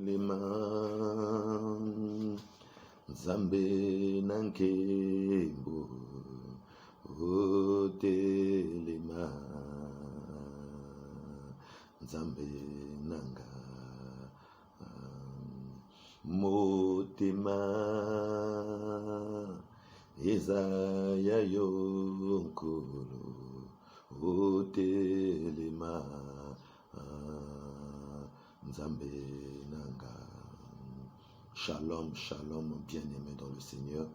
telema Nzambe nankembo o telema Nzambe nanga motema Ezaya yonkolo o telema Nzambe nanga. Shalom, shalom, bien-aimés dans le Seigneur.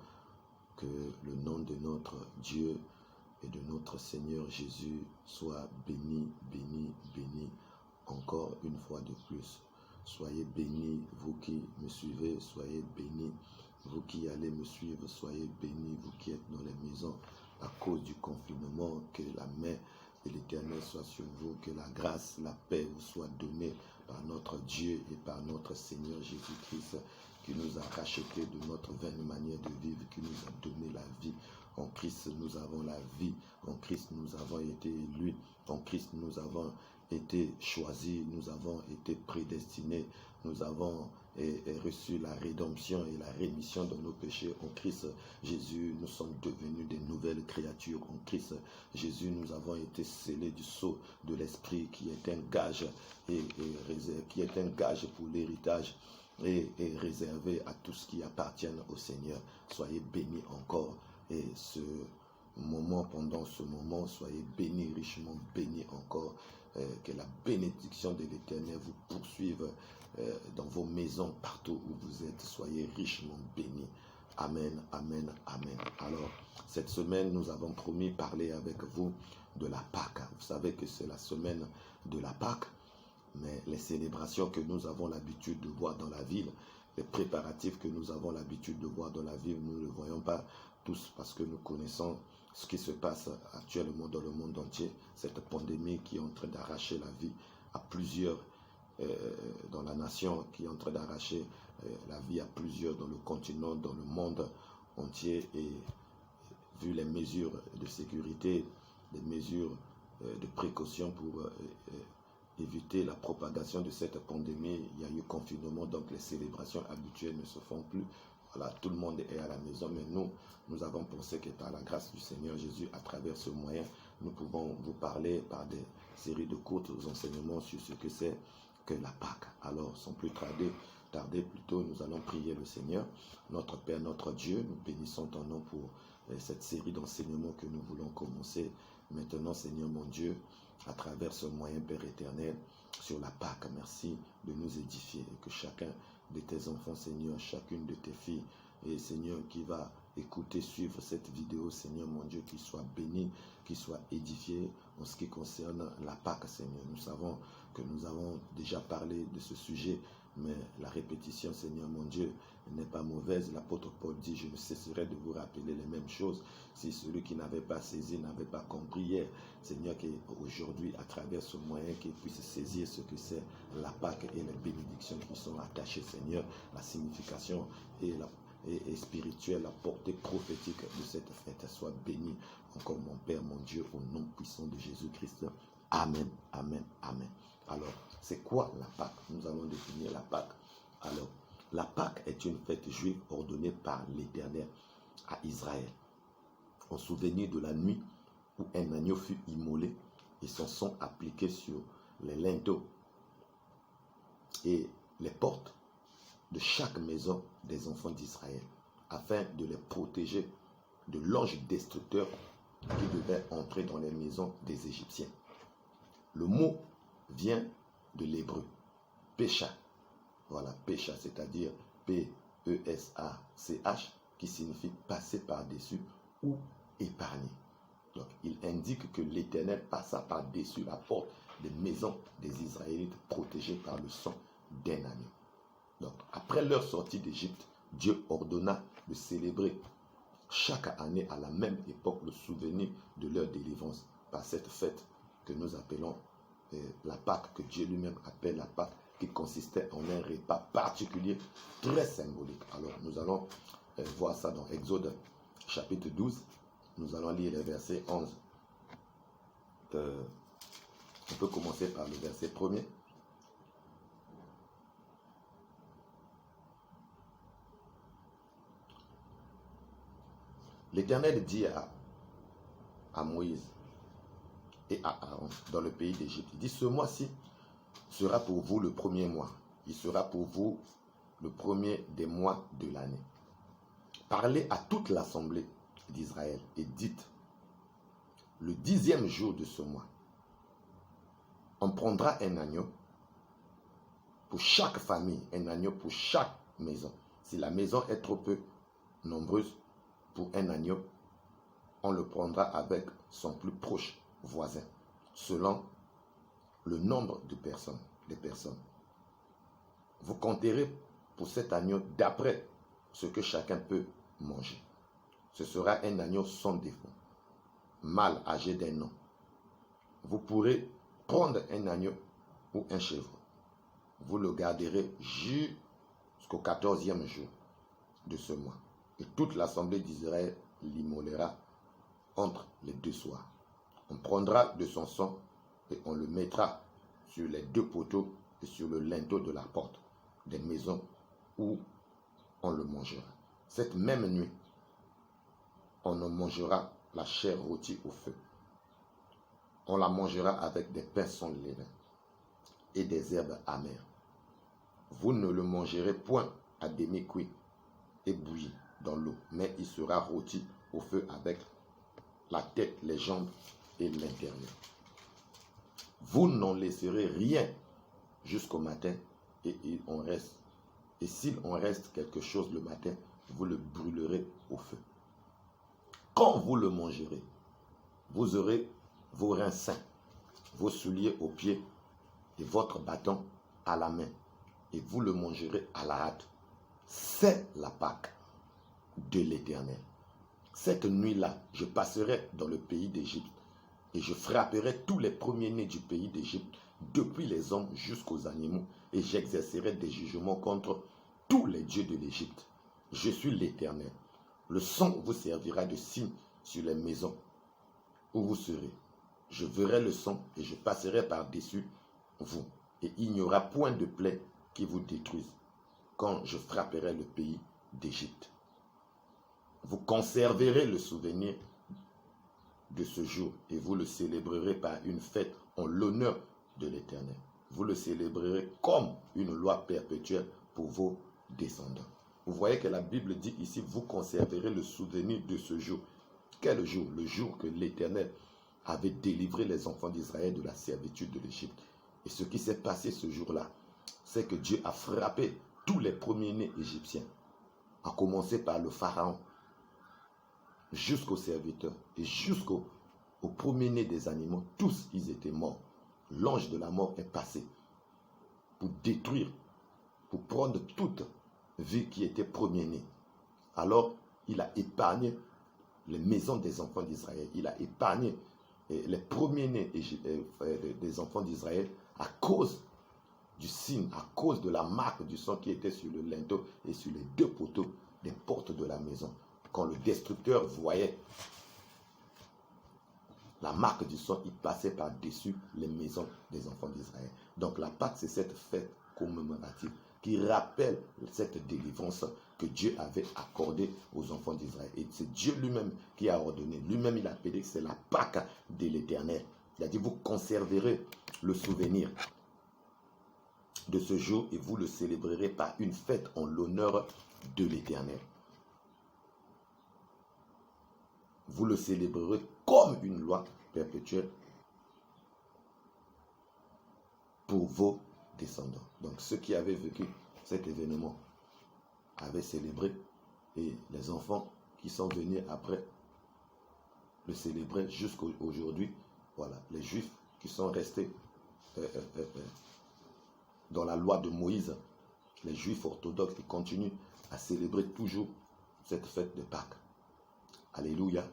Que le nom de notre Dieu et de notre Seigneur Jésus soit béni, béni, béni encore une fois de plus. Soyez bénis, vous qui me suivez, soyez bénis. Vous qui allez me suivre, soyez bénis. Vous qui êtes dans les maisons à cause du confinement, que la main de l'Éternel soit sur vous, que la grâce, la paix vous soit donnée par notre Dieu et par notre Seigneur Jésus-Christ, qui nous a rachetés de notre vaine manière de vivre, qui nous a donné la vie. En Christ, nous avons la vie. En Christ, nous avons été élus. En Christ, nous avons été choisis. Nous avons été prédestinés. Nous avons reçu la rédemption et la rémission de nos péchés. En Christ Jésus, nous sommes devenus des nouvelles créatures. En Christ Jésus, nous avons été scellés du sceau de l'Esprit, qui est un gage qui est un gage pour l'héritage et réservé à tous qui appartiennent au Seigneur. Soyez bénis encore. Et pendant ce moment, soyez bénis, richement bénis encore. Que la bénédiction de l'Éternel vous poursuive dans vos maisons, partout où vous êtes. Soyez richement bénis. Amen, amen, amen. Alors, cette semaine, nous avons promis parler avec vous de la Pâque. Vous savez que c'est la semaine de la Pâque, mais les célébrations que nous avons l'habitude de voir dans la ville, les préparatifs que nous avons l'habitude de voir dans la ville, nous ne le voyons pas tous parce que nous connaissons ce qui se passe actuellement dans le monde entier, cette pandémie qui est en train d'arracher la vie à plusieurs dans la nation, qui est en train d'arracher la vie à plusieurs dans le continent, dans le monde entier. Et vu les mesures de sécurité, les mesures de précaution pour éviter la propagation de cette pandémie, il y a eu confinement, donc les célébrations habituelles ne se font plus. Voilà, tout le monde est à la maison, mais nous avons pensé que par la grâce du Seigneur Jésus, à travers ce moyen, nous pouvons vous parler par des séries de courts enseignements sur ce que c'est que la Pâque. Alors, sans plus tarder plutôt, nous allons prier le Seigneur. Notre Père, notre Dieu, nous bénissons ton nom pour cette série d'enseignements que nous voulons commencer maintenant, Seigneur mon Dieu, à travers ce moyen, Père éternel, sur la Pâque. Merci de nous édifier et que chacun de tes enfants, Seigneur, chacune de tes filles, et Seigneur, qui va écouter, suivre cette vidéo, Seigneur mon Dieu, qui soit béni, qui soit édifié en ce qui concerne la Pâque, Seigneur. Nous savons que nous avons déjà parlé de ce sujet, mais la répétition, Seigneur mon Dieu, n'est pas mauvaise. L'apôtre Paul dit, je ne cesserai de vous rappeler les mêmes choses. Si celui qui n'avait pas saisi, n'avait pas compris hier, Seigneur, qu'aujourd'hui, à travers ce moyen, qu'il puisse saisir ce que c'est la Pâque et les bénédictions qui sont attachées, Seigneur, la signification et spirituelle, la portée prophétique de cette fête. Sois béni encore, mon Père, mon Dieu, au nom puissant de Jésus-Christ. Amen, amen, amen. Alors, c'est quoi la Pâque? Nous allons définir la Pâque. Alors, la Pâque est une fête juive ordonnée par l'Éternel à Israël, en souvenir de la nuit où un agneau fut immolé et son sang appliqué sur les linteaux et les portes de chaque maison des enfants d'Israël, afin de les protéger de l'ange destructeur qui devait entrer dans les maisons des Égyptiens. Le mot vient de l'hébreu, Pesha. Voilà, Pesha, c'est-à-dire P-E-S-A-C-H, qui signifie passer par-dessus ou épargner. Donc, il indique que l'Éternel passa par-dessus la porte des maisons des Israélites protégées par le sang d'un agneau. Donc, après leur sortie d'Égypte, Dieu ordonna de célébrer chaque année à la même époque le souvenir de leur délivrance par cette fête que nous appelons la Pâque, que Dieu lui-même appelle la Pâque, qui consistait en un repas particulier, très symbolique. Alors, nous allons voir ça dans Exode chapitre 12. Nous allons lire les versets 11. On peut commencer par le verset 1er. L'Éternel dit à Moïse et à Aaron dans le pays d'Égypte, il dit, ce mois-ci sera pour vous le premier mois. Il sera pour vous le premier des mois de l'année. Parlez à toute l'assemblée d'Israël et dites, le 10e jour de ce mois, on prendra un agneau pour chaque famille, un agneau pour chaque maison. Si la maison est trop peu nombreuse pour un agneau, on le prendra avec son plus proche voisin, selon le nombre de personnes, des personnes. Vous compterez pour cet agneau d'après ce que chacun peut manger. Ce sera un agneau sans défaut, mâle âgé d'un an. Vous pourrez prendre un agneau ou un chèvre. Vous le garderez jusqu'au 14e jour de ce mois. Et toute l'assemblée d'Israël l'immolera entre les deux soirs. On prendra de son sang et on le mettra sur les deux poteaux et sur le linteau de la porte des maisons où on le mangera. Cette même nuit, on en mangera la chair rôtie au feu. On la mangera avec des pains sans levain et des herbes amères. Vous ne le mangerez point à demi-cuit et bouilli dans l'eau, mais il sera rôti au feu avec la tête, les jambes et l'intérieur. Vous n'en laisserez rien jusqu'au matin et il en reste. Et s'il en reste quelque chose le matin, vous le brûlerez au feu. Quand vous le mangerez, vous aurez vos reins sains, vos souliers aux pieds et votre bâton à la main. Et vous le mangerez à la hâte. C'est la Pâque de l'Éternel. Cette nuit-là, je passerai dans le pays d'Égypte et je frapperai tous les premiers-nés du pays d'Égypte, depuis les hommes jusqu'aux animaux, et j'exercerai des jugements contre tous les dieux de l'Égypte. Je suis l'Éternel. Le sang vous servira de signe sur les maisons où vous serez. Je verrai le sang et je passerai par-dessus vous, et il n'y aura point de plaie qui vous détruise quand je frapperai le pays d'Égypte. Vous conserverez le souvenir de ce jour et vous le célébrerez par une fête en l'honneur de l'Éternel. Vous le célébrerez comme une loi perpétuelle pour vos descendants. Vous voyez que la Bible dit ici, vous conserverez le souvenir de ce jour. Quel jour? Le jour que l'Éternel avait délivré les enfants d'Israël de la servitude de l'Égypte. Et ce qui s'est passé ce jour-là, c'est que Dieu a frappé tous les premiers-nés égyptiens, à commencer par le pharaon, jusqu'aux serviteurs et jusqu'aux premiers-nés des animaux. Tous, ils étaient morts. L'ange de la mort est passé pour détruire, pour prendre toute vie qui était premier-né. Alors, il a épargné les maisons des enfants d'Israël. Il a épargné les premiers-nés des enfants d'Israël à cause du signe, à cause de la marque du sang qui était sur le linteau et sur les deux poteaux des portes de la maison. Quand le destructeur voyait la marque du sang, il passait par-dessus les maisons des enfants d'Israël. Donc la Pâque, c'est cette fête commémorative qui rappelle cette délivrance que Dieu avait accordée aux enfants d'Israël. Et c'est Dieu lui-même qui a ordonné. Lui-même, il a appelé que c'est la Pâque de l'Éternel. Il a dit, vous conserverez le souvenir de ce jour et vous le célébrerez par une fête en l'honneur de l'Éternel. Vous le célébrerez comme une loi perpétuelle pour vos descendants. Donc ceux qui avaient vécu cet événement avaient célébré et les enfants qui sont venus après le célébrer jusqu'à aujourd'hui. Voilà, les Juifs qui sont restés dans la loi de Moïse, les Juifs orthodoxes qui continuent à célébrer toujours cette fête de Pâques. Alléluia.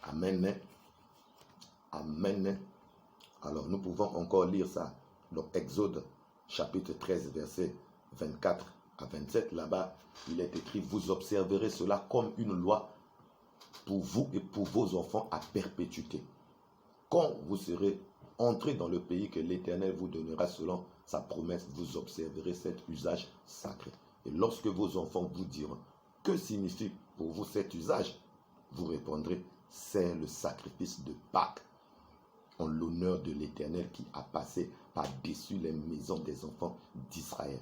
Amen. Amen. Alors nous pouvons encore lire ça dans Exode chapitre 13 verset 24 à 27. Là-bas, il est écrit, vous observerez cela comme une loi pour vous et pour vos enfants à perpétuité. Quand vous serez entrés dans le pays que l'Éternel vous donnera selon sa promesse, vous observerez cet usage sacré. Et lorsque vos enfants vous diront, que signifie pour vous cet usage? Vous répondrez, c'est le sacrifice de Pâques, en l'honneur de l'Éternel qui a passé par-dessus les maisons des enfants d'Israël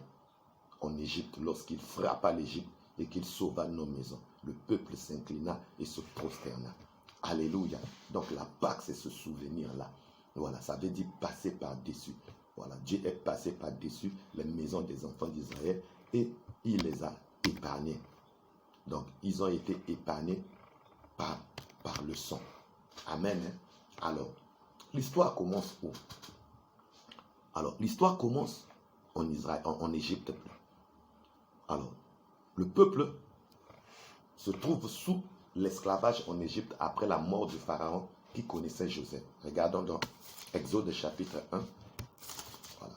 en Égypte, lorsqu'il frappa l'Égypte et qu'il sauva nos maisons. Le peuple s'inclina et se prosterna. Alléluia. Donc la Pâque, c'est ce souvenir-là. Voilà, ça veut dire passer par-dessus. Voilà, Dieu est passé par-dessus les maisons des enfants d'Israël et il les a épargnés. Donc, ils ont été épargnés par le sang. Amen. Alors, l'histoire commence où? Alors, l'histoire commence en Israël, en Égypte. Alors, le peuple se trouve sous l'esclavage en Égypte après la mort du pharaon qui connaissait Joseph. Regardons dans Exode chapitre 1. Voilà.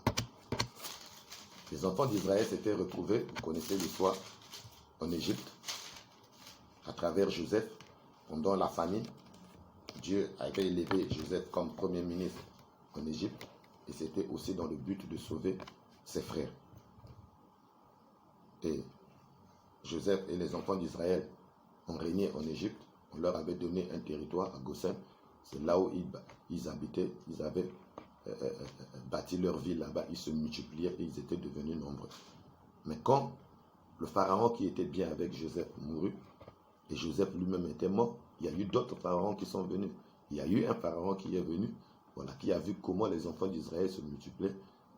Les enfants d'Israël s'étaient retrouvés, vous connaissez l'histoire, en Égypte, à travers Joseph, pendant la famine. Dieu avait élevé Joseph comme premier ministre en Égypte, et c'était aussi dans le but de sauver ses frères. Et Joseph et les enfants d'Israël ont régné en Égypte. On leur avait donné un territoire à Goshen. C'est là où ils habitaient. Ils avaient bâti leur ville là-bas. Ils se multipliaient et ils étaient devenus nombreux. Mais quand le pharaon qui était bien avec Joseph mourut, et Joseph lui-même était mort, il y a eu d'autres pharaons qui sont venus. Il y a eu un pharaon qui est venu, voilà, qui a vu comment les enfants d'Israël se multipliaient.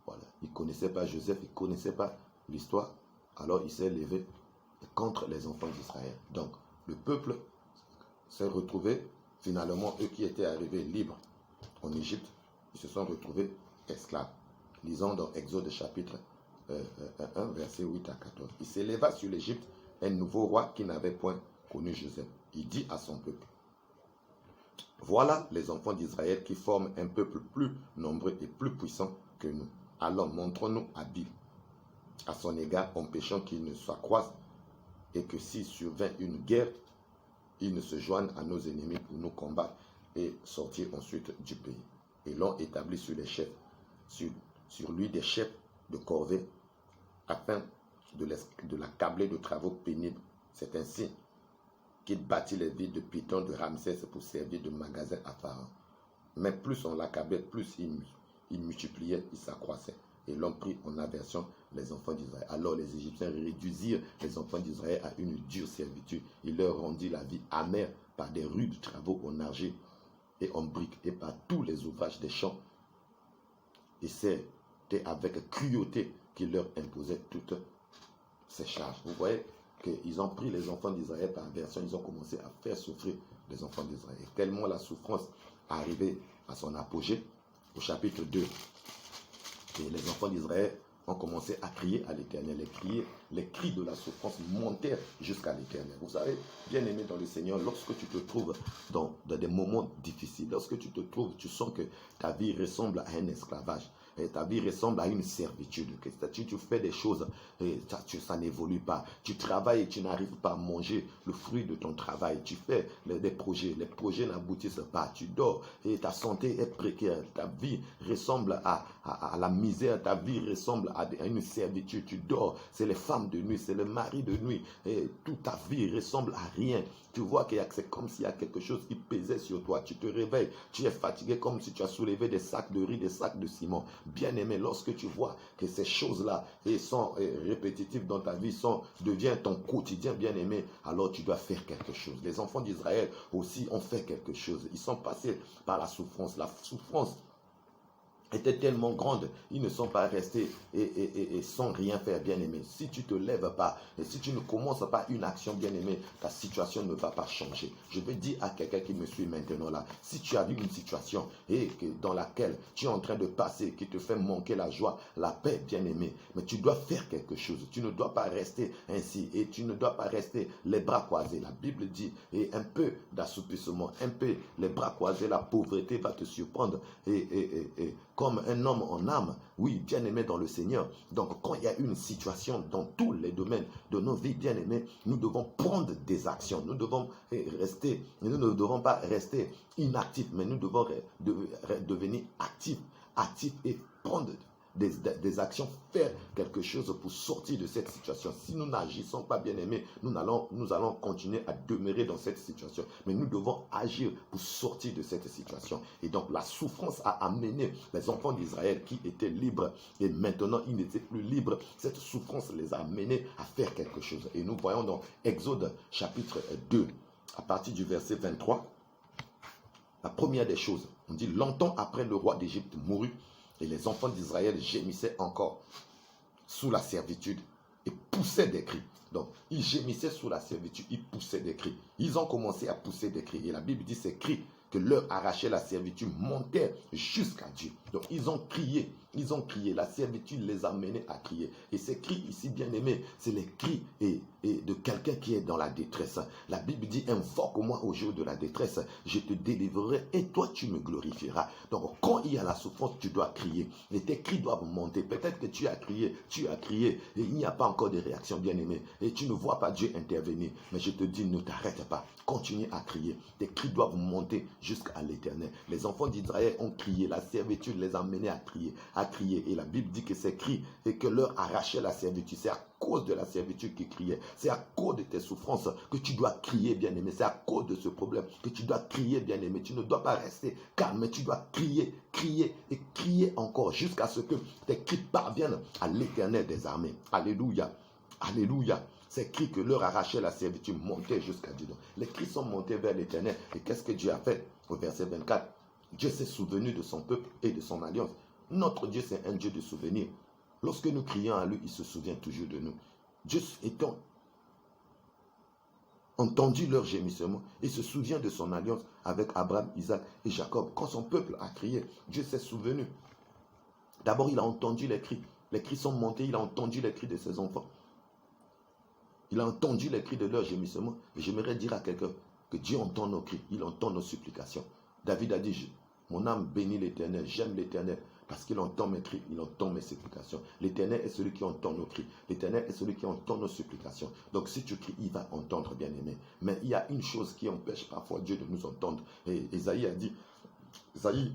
Voilà. Il ne connaissait pas Joseph, il ne connaissait pas l'histoire. Alors il s'est levé contre les enfants d'Israël. Donc le peuple s'est retrouvé, finalement, eux qui étaient arrivés libres en Égypte, ils se sont retrouvés esclaves. Lisons dans Exode chapitre 1, verset 8 à 14. Il s'éleva sur l'Égypte un nouveau roi qui n'avait point connu Joseph. Il dit à son peuple, voilà les enfants d'Israël qui forment un peuple plus nombreux et plus puissant que nous. Alors montrons-nous habiles à son égard, empêchant qu'il ne s'accroisse et que si survint une guerre, ils ne se joignent à nos ennemis pour nous combattre et sortir ensuite du pays. Et l'ont établi sur les chefs, sur lui des chefs de corvée, afin de l'accabler de travaux pénibles. C'est ainsi qu'il bâtit les villes de Python, de Ramsès pour servir de magasin à Pharaon. Mais plus on l'accablait, plus il multipliait, il s'accroissait. Et l'on prit en aversion les enfants d'Israël. Alors les Égyptiens réduisirent les enfants d'Israël à une dure servitude. Il leur rendit la vie amère par des rudes travaux en argile et en briques et par tous les ouvrages des champs. Et c'était avec cruauté qu'il leur imposait toutes ces charges. Vous voyez qu'ils ont pris les enfants d'Israël par aversion, ils ont commencé à faire souffrir les enfants d'Israël. Tellement la souffrance est arrivée à son apogée au chapitre 2. Et les enfants d'Israël ont commencé à crier à l'Éternel. Les cris de la souffrance montèrent jusqu'à l'Éternel. Vous savez, bien aimé dans le Seigneur, lorsque tu te trouves dans des moments difficiles, lorsque tu te trouves, tu sens que ta vie ressemble à un esclavage. Et ta vie ressemble à une servitude. Tu fais des choses et ça n'évolue pas. Tu travailles et tu n'arrives pas à manger le fruit de ton travail. Tu fais des projets. Les projets n'aboutissent pas. Tu dors et ta santé est précaire. Ta vie ressemble à la misère. Ta vie ressemble à une servitude. Tu dors. C'est les femmes de nuit. C'est le mari de nuit. Et toute ta vie ressemble à rien. Tu vois que c'est comme s'il y a quelque chose qui pesait sur toi. Tu te réveilles. Tu es fatigué comme si tu as soulevé des sacs de riz, des sacs de ciment. Bien-aimé, lorsque tu vois que ces choses-là sont répétitives dans ta vie, deviennent ton quotidien, bien-aimé, alors tu dois faire quelque chose. Les enfants d'Israël aussi ont fait quelque chose. Ils sont passés par la souffrance. La souffrance était tellement grande, ils ne sont pas restés et sans rien faire, bien-aimé. Si tu ne te lèves pas, et si tu ne commences pas une action, bien-aimé, ta situation ne va pas changer. Je veux dire à quelqu'un qui me suit maintenant là, si tu as vu une situation dans laquelle tu es en train de passer, qui te fait manquer la joie, la paix, bien-aimé, mais tu dois faire quelque chose. Tu ne dois pas rester ainsi et tu ne dois pas rester les bras croisés. La Bible dit, et un peu d'assoupissement, un peu les bras croisés, la pauvreté va te surprendre comme un homme en âme, oui, bien-aimé dans le Seigneur. Donc, quand il y a une situation dans tous les domaines de nos vies, bien-aimés, nous devons prendre des actions. Nous devons rester, nous ne devons pas rester inactifs, mais nous devons devenir actifs et prendre des actions, faire quelque chose pour sortir de cette situation. Si nous n'agissons pas, bien-aimés, nous allons continuer à demeurer dans cette situation. Mais nous devons agir pour sortir de cette situation. Et donc, la souffrance a amené les enfants d'Israël qui étaient libres et maintenant ils n'étaient plus libres. Cette souffrance les a amenés à faire quelque chose. Et nous voyons dans Exode chapitre 2, à partir du verset 23, la première des choses, on dit, longtemps après le roi d'Égypte mourut, et les enfants d'Israël gémissaient encore sous la servitude et poussaient des cris. Donc, ils gémissaient sous la servitude, ils poussaient des cris. Ils ont commencé à pousser des cris. Et la Bible dit ces cris que leur arrachait la servitude montaient jusqu'à Dieu. Donc, ils ont crié. La servitude les a menés à crier. Et ces cris ici, bien-aimés, c'est les cris de quelqu'un qui est dans la détresse. La Bible dit, invoque-moi au jour de la détresse, je te délivrerai et toi tu me glorifieras. Donc, quand il y a la souffrance, tu dois crier. Et tes cris doivent monter. Peut-être que tu as crié, et il n'y a pas encore de réaction, bien-aimé. Et tu ne vois pas Dieu intervenir. Mais je te dis, ne t'arrête pas. Continue à crier. Tes cris doivent monter jusqu'à l'Éternel. Les enfants d'Israël ont crié. La servitude les a menés à crier. Et la Bible dit que ces cris et que leur arrachait la servitude. C'est à cause de la servitude qu'ils criaient. C'est à cause de tes souffrances que tu dois crier, bien-aimé. C'est à cause de ce problème que tu dois crier, bien-aimé. Tu ne dois pas rester calme, mais tu dois crier et crier encore jusqu'à ce que tes cris parviennent à l'Éternel des armées. Alléluia. Alléluia. Ces cris que leur arrachait la servitude montaient jusqu'à Dieu. Les cris sont montés vers l'Éternel. Et qu'est-ce que Dieu a fait? Au verset 24, Dieu s'est souvenu de son peuple et de son alliance. Notre Dieu, c'est un Dieu de souvenirs. Lorsque nous crions à lui, il se souvient toujours de nous. Dieu étant entendu leur gémissement, il se souvient de son alliance avec Abraham, Isaac et Jacob. Quand son peuple a crié, Dieu s'est souvenu. D'abord, il a entendu les cris. Les cris sont montés, il a entendu les cris de ses enfants. Il a entendu les cris de leur gémissement. Et j'aimerais dire à quelqu'un que Dieu entend nos cris, il entend nos supplications. David a dit, mon âme bénit l'Éternel, j'aime l'Éternel. Parce qu'il entend mes cris, il entend mes supplications. L'Éternel est celui qui entend nos cris. L'Éternel est celui qui entend nos supplications. Donc si tu cries, il va entendre, bien-aimé. Mais il y a une chose qui empêche parfois Dieu de nous entendre. Et Isaïe a dit, Isaïe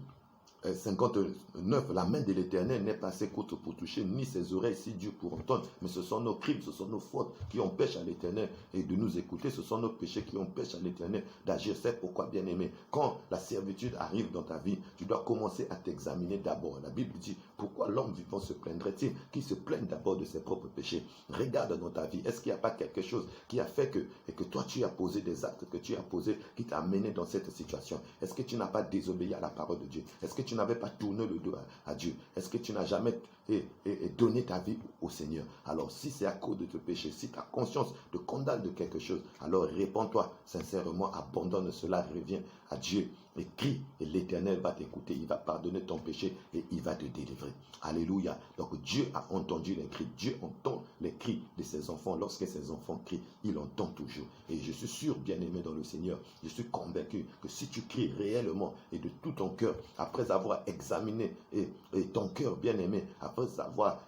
59, la main de l'Éternel n'est pas assez courte pour toucher, ni ses oreilles si dures pour entendre. Mais ce sont nos crimes, ce sont nos fautes qui empêchent à l'Éternel de nous écouter. Ce sont nos péchés qui empêchent à l'Éternel d'agir. C'est pourquoi, bien-aimé, quand la servitude arrive dans ta vie, tu dois commencer à t'examiner d'abord. La Bible dit, pourquoi l'homme vivant se plaindrait-il qu'il se plaigne d'abord de ses propres péchés? Regarde dans ta vie, est-ce qu'il n'y a pas quelque chose qui a fait que toi tu as posé des actes, que tu as posé, qui t'a amené dans cette situation? Est-ce que tu n'as pas désobéi à la parole de Dieu? Est-ce que tu n'avais pas tourné le dos à Dieu? Est-ce que tu n'as jamais donné ta vie au Seigneur? Alors, si c'est à cause de tes péchés, si ta conscience te condamne de quelque chose, alors réponds-toi sincèrement, abandonne cela, reviens à Dieu et crie, et l'Éternel va t'écouter, il va pardonner ton péché et il va te délivrer. Alléluia. Donc Dieu a entendu les cris, Dieu entend les cris de ses enfants. Lorsque ses enfants crient, il entend toujours. Et je suis sûr, bien-aimé dans le Seigneur, je suis convaincu que si tu cries réellement et de tout ton cœur, après avoir examiné ton cœur, bien-aimé, après avoir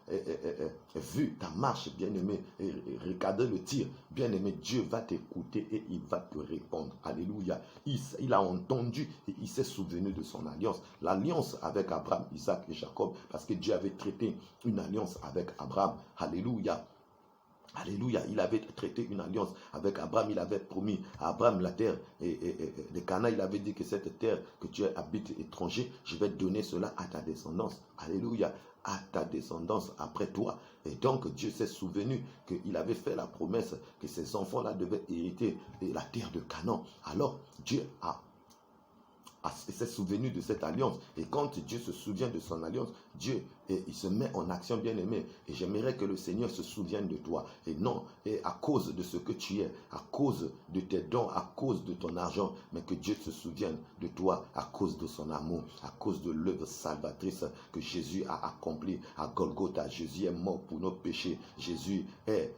vu ta marche, bien-aimé, et regardé le tir, bien-aimé, Dieu va t'écouter et il va te répondre. Alléluia. Il a entendu et il s'est souvenu de son alliance. L'alliance avec Abraham, Isaac et Jacob, parce que Dieu avait traité une alliance avec Abraham. Alléluia. Alléluia, il avait traité une alliance avec Abraham, il avait promis à Abraham la terre de Canaan, il avait dit que cette terre que tu habites étranger, je vais donner cela à ta descendance. Alléluia, à ta descendance après toi. Et donc Dieu s'est souvenu qu'il avait fait la promesse que ses enfants-là devaient hériter la terre de Canaan. Alors Dieu s'est souvenu de cette alliance. Et quand Dieu se souvient de son alliance, Dieu il se met en action, bien-aimé. Et j'aimerais que le Seigneur se souvienne de toi. Et non, et à cause de ce que tu es, à cause de tes dons, à cause de ton argent, mais que Dieu se souvienne de toi à cause de son amour, à cause de l'œuvre salvatrice que Jésus a accomplie à Golgotha. Jésus est mort pour nos péchés. Jésus est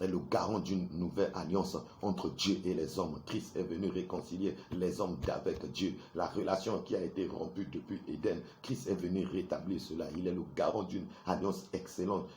est le garant d'une nouvelle alliance entre Dieu et les hommes. Christ est venu réconcilier les hommes avec Dieu. La relation qui a été rompue depuis Éden, Christ est venu rétablir cela. Il est le garant d'une alliance excellente,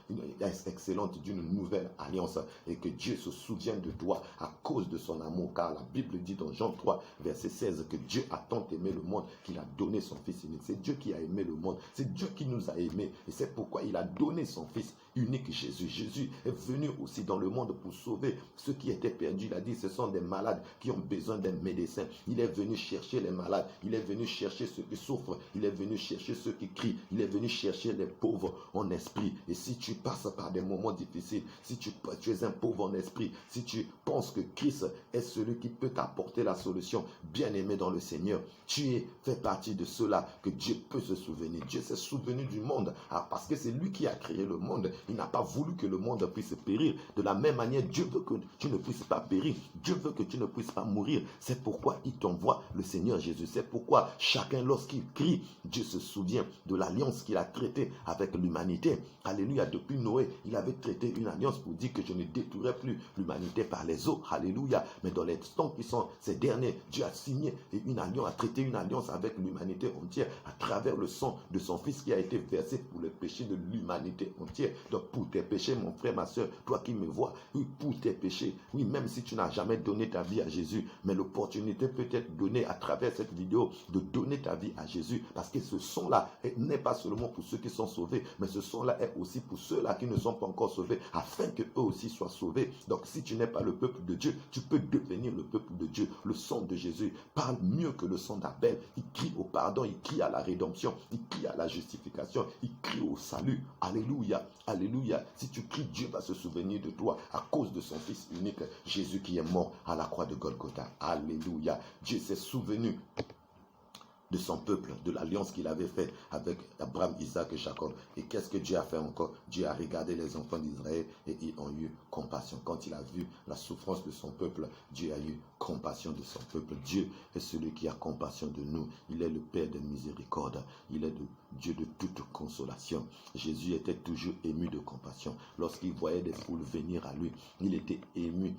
d'une nouvelle alliance. Et que Dieu se souvienne de toi à cause de son amour. Car la Bible dit dans Jean 3, verset 16, que Dieu a tant aimé le monde qu'il a donné son Fils unique. C'est Dieu qui a aimé le monde. C'est Dieu qui nous a aimés. Et c'est pourquoi il a donné son Fils unique, Jésus. Jésus est venu aussi dans le monde pour sauver ceux qui étaient perdus. Il a dit, ce sont des malades qui ont besoin d'un médecin. Il est venu chercher les malades. Il est venu chercher ceux qui souffrent. Il est venu chercher ceux qui crient. Il est venu chercher les pauvres en esprit. Et si tu passes par des moments difficiles, si tu es un pauvre en esprit, si tu penses que Christ est celui qui peut t'apporter la solution, bien-aimé dans le Seigneur, tu fais partie de ceux-là que Dieu peut se souvenir. Dieu s'est souvenu du monde parce que c'est lui qui a créé le monde. Il n'a pas voulu que le monde puisse périr. De la même manière, Dieu veut que tu ne puisses pas périr. Dieu veut que tu ne puisses pas mourir. C'est pourquoi il t'envoie le Seigneur Jésus. C'est pourquoi chacun, lorsqu'il crie, Dieu se souvient de l'alliance qu'il a traitée avec l'humanité. Alléluia. Depuis Noé, il avait traité une alliance pour dire que je ne détruirai plus l'humanité par les eaux. Alléluia. Mais dans les temps qui sont ces derniers, Dieu a signé une alliance, a traité une alliance avec l'humanité entière à travers le sang de son Fils qui a été versé pour les péchés de l'humanité entière. Donc pour tes péchés, mon frère, ma soeur, toi qui me vois, oui, pour tes péchés, oui, même si tu n'as jamais donné ta vie à Jésus, mais l'opportunité peut être donnée à travers cette vidéo de donner ta vie à Jésus, parce que ce son-là n'est pas seulement pour ceux qui sont sauvés, mais ce son-là est aussi pour ceux-là qui ne sont pas encore sauvés, afin qu'eux aussi soient sauvés. Donc si tu n'es pas le peuple de Dieu, tu peux devenir le peuple de Dieu. Le sang de Jésus parle mieux que le sang d'Abel. Il crie au pardon, il crie à la rédemption, il crie à la justification, il crie au salut. Alléluia, alléluia. Si tu cries, Dieu va se souvenir de toi à cause de son Fils unique, Jésus qui est mort à la croix de Golgotha. Alléluia. Dieu s'est souvenu de son peuple, de l'alliance qu'il avait faite avec Abraham, Isaac et Jacob. Et qu'est-ce que Dieu a fait encore? Dieu a regardé les enfants d'Israël et ils ont eu compassion. Quand il a vu la souffrance de son peuple, Dieu a eu compassion de son peuple. Dieu est celui qui a compassion de nous. Il est le Père de miséricorde. Il est le Dieu de toute consolation. Jésus était toujours ému de compassion. Lorsqu'il voyait des foules venir à lui, il était ému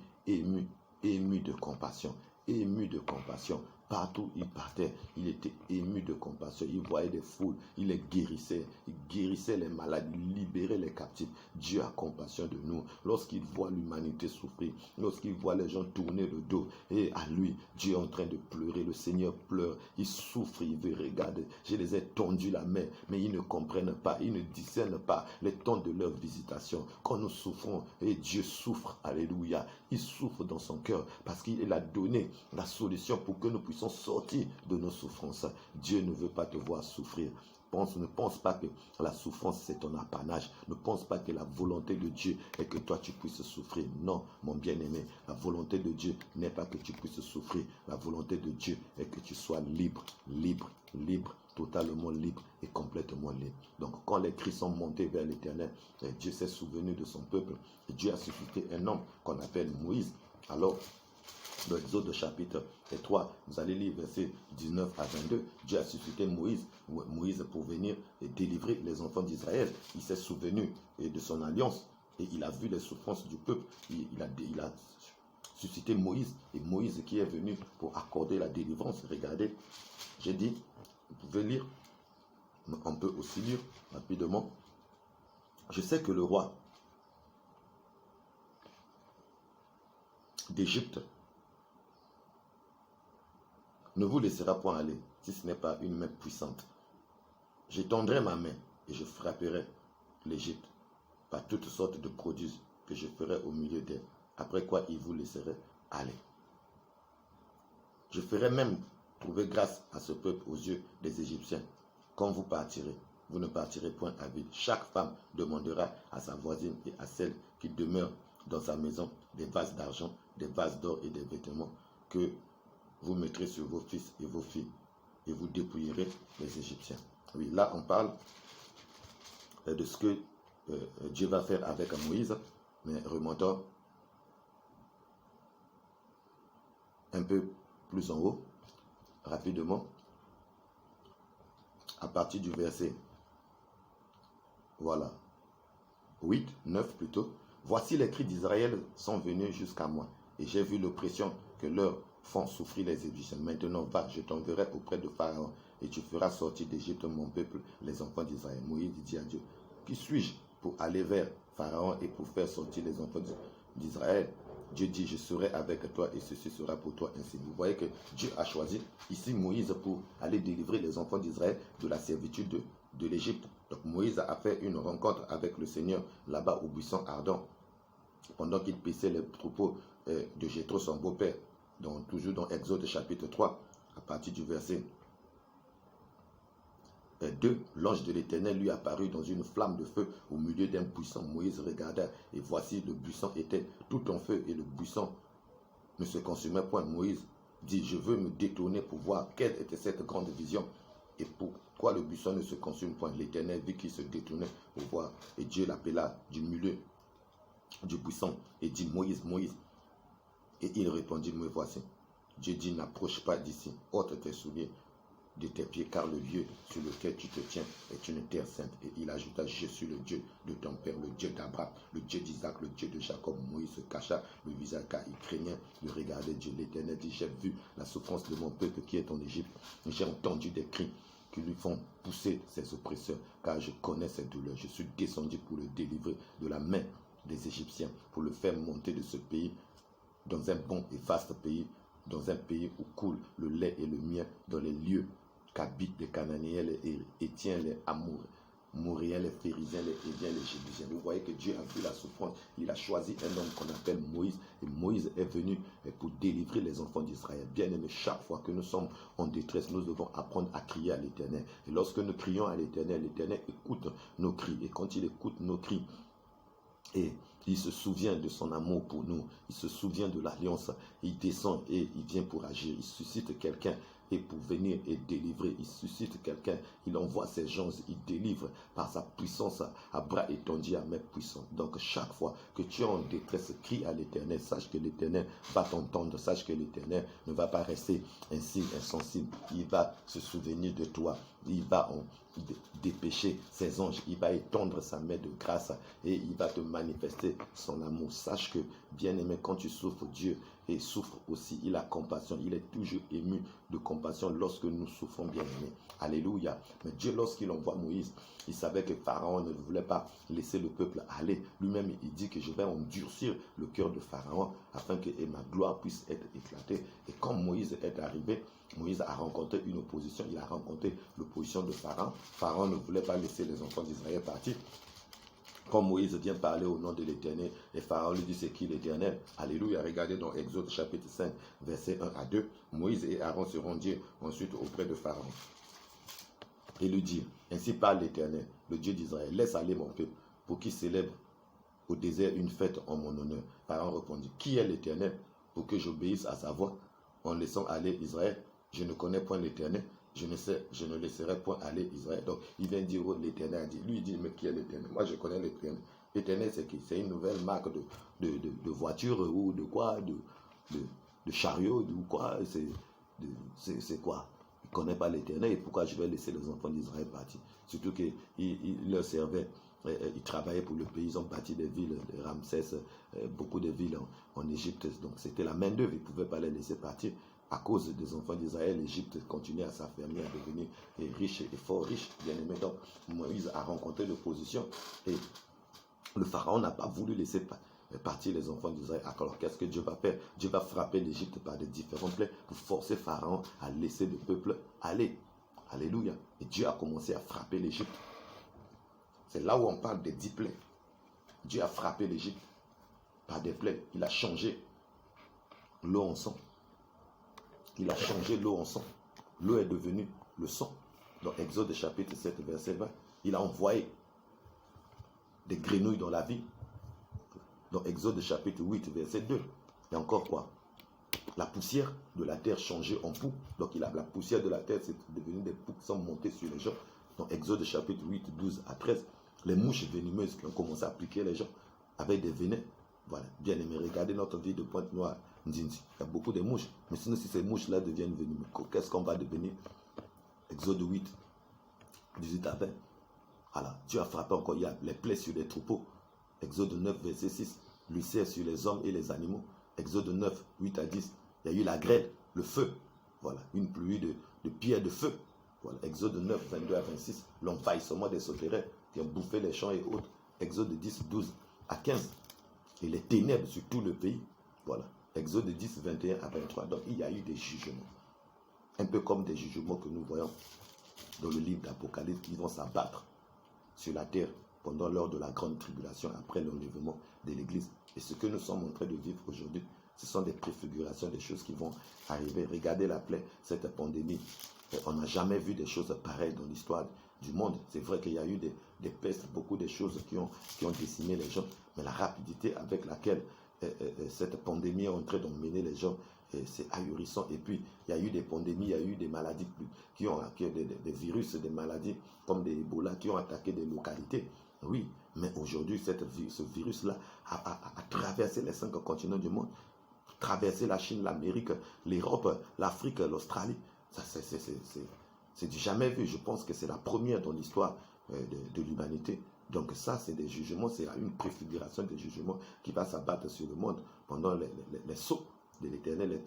de compassion. Ému de compassion. Partout où il partait, il était ému de compassion. Il voyait des foules, il les guérissait. Il guérissait les malades, il libérait les captifs. Dieu a compassion de nous. Lorsqu'il voit l'humanité souffrir, lorsqu'il voit les gens tourner le dos, et à lui, Dieu est en train de pleurer. Le Seigneur pleure, il souffre, il veut regarder. Je les ai tendus la main, mais ils ne comprennent pas, ils ne discernent pas les temps de leur visitation. Quand nous souffrons, et Dieu souffre, alléluia, il souffre dans son cœur parce qu'il a donné la solution pour que nous puissions sortir de nos souffrances. Dieu ne veut pas te voir souffrir. Ne pense pas que la souffrance c'est ton apanage. Ne pense pas que la volonté de Dieu est que toi tu puisses souffrir. Non, mon bien-aimé, la volonté de Dieu n'est pas que tu puisses souffrir. La volonté de Dieu est que tu sois libre, totalement libre et complètement libre. Donc quand les cris sont montés vers l'Éternel, Dieu s'est souvenu de son peuple. Et Dieu a suscité un homme qu'on appelle Moïse. Alors, dans Exode chapitre 3, vous allez lire versets 19 à 22. Dieu a suscité Moïse pour venir et délivrer les enfants d'Israël. Il s'est souvenu de son alliance et il a vu les souffrances du peuple. Il a suscité Moïse, et Moïse qui est venu pour accorder la délivrance. Regardez, j'ai dit, vous pouvez lire, on peut aussi lire rapidement. Je sais que le roi d'Égypte ne vous laissera point aller, si ce n'est pas une main puissante. J'étendrai ma main et je frapperai l'Égypte par toutes sortes de prodiges que je ferai au milieu d'elle, après quoi il vous laisserait aller. Je ferai même trouver grâce à ce peuple aux yeux des Égyptiens. Quand vous partirez, vous ne partirez point à vide. Chaque femme demandera à sa voisine et à celle qui demeure dans sa maison des vases d'argent, des vases d'or et des vêtements que vous mettrez sur vos fils et vos filles, et vous dépouillerez les Égyptiens. Oui, là on parle de ce que Dieu va faire avec Moïse, mais remontons un peu plus en haut, rapidement, à partir du verset, voilà, 8, 9 plutôt. Voici les cris d'Israël sont venus jusqu'à moi, et j'ai vu l'oppression que leur font souffrir les Égyptiens. Maintenant, va, je t'enverrai auprès de Pharaon, et tu feras sortir d'Égypte mon peuple, les enfants d'Israël. Moïse dit à Dieu, qui suis-je pour aller vers Pharaon et pour faire sortir les enfants d'Israël? Dieu dit, je serai avec toi et ceci sera pour toi ainsi. Vous voyez que Dieu a choisi ici Moïse pour aller délivrer les enfants d'Israël de la servitude de l'Égypte. Donc Moïse a fait une rencontre avec le Seigneur là-bas au buisson ardent pendant qu'il paissait les troupeaux de Jéthro, son beau-père. Donc toujours dans Exode chapitre 3, à partir du verset 2, l'ange de l'Éternel lui apparut dans une flamme de feu au milieu d'un buisson. Moïse regarda et voici le buisson était tout en feu et le buisson ne se consumait point. Moïse dit, je veux me détourner pour voir quelle était cette grande vision et pourquoi le buisson ne se consume point. L'Éternel vit qu'il se détournait pour voir et Dieu l'appela du milieu du buisson et dit, Moïse, Moïse. Et il répondit, me voici. Dieu dit, n'approche pas d'ici, ôte tes souliers de tes pieds, car le lieu sur lequel tu te tiens est une terre sainte. Et il ajouta, je suis le Dieu de ton père, le Dieu d'Abraham, le Dieu d'Isaac, le Dieu de Jacob. Moïse se cacha le visage car il craignait de regarder Dieu. L'Éternel dit, j'ai vu la souffrance de mon peuple qui est en Égypte. J'ai entendu des cris qui lui font pousser ses oppresseurs, car je connais ses douleurs. Je suis descendu pour le délivrer de la main des Égyptiens, pour le faire monter de ce pays dans un bon et vaste pays, dans un pays où coule le lait et le miel, dans les lieux qu'habitent les Cananéens, les Hétiens, les Amoréens, les Phérésiens, les Héviens, les Jébusiens. Vous voyez que Dieu a vu la souffrance. Il a choisi un homme qu'on appelle Moïse. Et Moïse est venu pour délivrer les enfants d'Israël. Bien aimé, chaque fois que nous sommes en détresse, nous devons apprendre à crier à l'Éternel. Et lorsque nous crions à l'Éternel, l'Éternel écoute nos cris. Et quand il écoute nos cris, et il se souvient de son amour pour nous. Il se souvient de l'alliance. Il descend et il vient pour agir. Il suscite quelqu'un et pour venir et délivrer. Il suscite quelqu'un. Il envoie ses gens. Il délivre par sa puissance à bras étendus, à main puissante. Donc chaque fois que tu es en détresse, crie à l'Éternel. Sache que l'Éternel va t'entendre. Sache que l'Éternel ne va pas rester ainsi insensible. Il va se souvenir de toi. Il va dépêcher ses anges, il va étendre sa main de grâce et il va te manifester son amour. Sache que, bien aimé, quand tu souffres, Dieu et souffre aussi. Il a compassion, il est toujours ému de compassion lorsque nous souffrons, bien aimé. Alléluia. Mais Dieu, lorsqu'il envoie Moïse, il savait que Pharaon ne voulait pas laisser le peuple aller. Lui-même, il dit que je vais endurcir le cœur de Pharaon afin que ma gloire puisse être éclatée. Et quand Moïse est arrivé, Moïse a rencontré une opposition. Il a rencontré l'opposition de Pharaon. Pharaon ne voulait pas laisser les enfants d'Israël partir. Quand Moïse vient parler au nom de l'Éternel, et Pharaon lui dit c'est qui l'Éternel? Alléluia. Regardez dans Exode chapitre 5, versets 1 à 2. Moïse et Aaron se rendirent ensuite auprès de Pharaon. Et lui dit, ainsi parle l'Éternel, le Dieu d'Israël, laisse aller mon peuple pour qu'il célèbre au désert une fête en mon honneur. Pharaon répondit, qui est l'Éternel pour que j'obéisse à sa voix en laissant aller Israël? Je ne connais point l'Éternel, je ne laisserai point aller Israël. Donc, il vient dire, l'Éternel a dit, lui il dit, mais qui est l'Éternel? Moi, je connais l'Éternel. L'Éternel, c'est qui? C'est une nouvelle marque de voiture ou de quoi? De chariot ou quoi? C'est quoi? Il ne connaît pas l'Éternel et pourquoi je vais laisser les enfants d'Israël partir? Surtout qu'il leur servait. Ils travaillaient pour le pays, ils ont bâti des villes, les Ramsès, beaucoup de villes en Égypte. Donc c'était la main d'œuvre, ils ne pouvaient pas les laisser partir. À cause des enfants d'Israël, l'Égypte continuait à s'affermir, à devenir riche et fort riche, bien aimé. Donc Moïse a rencontré l'opposition et le pharaon n'a pas voulu laisser partir les enfants d'Israël. Alors qu'est-ce que Dieu va faire? Dieu va frapper l'Égypte par des différents plaies pour forcer Pharaon à laisser le peuple aller. Alléluia. Et Dieu a commencé à frapper l'Égypte. C'est là où on parle des 10 plaies. Dieu a frappé l'Égypte par des plaies. Il a changé l'eau en sang. Il a changé l'eau en sang. L'eau est devenue le sang. Dans Exode chapitre 7, verset 20, il a envoyé des grenouilles dans la ville. Dans Exode chapitre 8, verset 2, il y a encore quoi? La poussière de la terre changée en poux. Donc la poussière de la terre, c'est devenu des poux qui sont montées sur les gens. Dans Exode chapitre 8, 12 à 13, les mouches venimeuses qui ont commencé à piquer les gens avec des venins. Voilà, bien aimé, regardez notre ville de Pointe-Noire, Ndindi. Il y a beaucoup de mouches. Mais sinon, si ces mouches-là deviennent venimeuses, qu'est-ce qu'on va devenir? Exode 8, 18 à 20. Voilà, Dieu a frappé encore, il y a les plaies sur les troupeaux. Exode 9, verset 6. Lucère sur les hommes et les animaux. Exode 9, 8 à 10. Il y a eu la grêle, le feu. Voilà, une pluie de pierres de feu. Voilà, Exode 9, 22 à 26. L'envahissement des souterrains qui ont bouffé les champs et autres. Exode 10, 12 à 15. Et les ténèbres sur tout le pays. Voilà, Exode 10, 21 à 23. Donc il y a eu des jugements. Un peu comme des jugements que nous voyons dans le livre d'Apocalypse qui vont s'abattre sur la terre pendant l'heure de la grande tribulation après l'enlèvement de l'Église. Et ce que nous sommes en train de vivre aujourd'hui, ce sont des préfigurations des choses qui vont arriver. Regardez la plaie, cette pandémie. On n'a jamais vu des choses pareilles dans l'histoire du monde. C'est vrai qu'il y a eu des pestes, beaucoup de choses qui ont décimé les gens, mais la rapidité avec laquelle cette pandémie est en train d'emmener les gens, c'est ahurissant. Et puis, il y a eu des pandémies, il y a eu des maladies, des virus, des maladies comme des Ebola qui ont attaqué des localités. Oui, mais aujourd'hui, ce virus-là a traversé les 5 continents du monde, traversé la Chine, l'Amérique, l'Europe, l'Afrique, l'Australie. Ça, c'est du jamais vu. Je pense que c'est la première dans l'histoire de l'humanité. Donc ça, c'est des jugements, c'est une préfiguration des jugements qui va s'abattre sur le monde pendant les sauts de l'Éternel.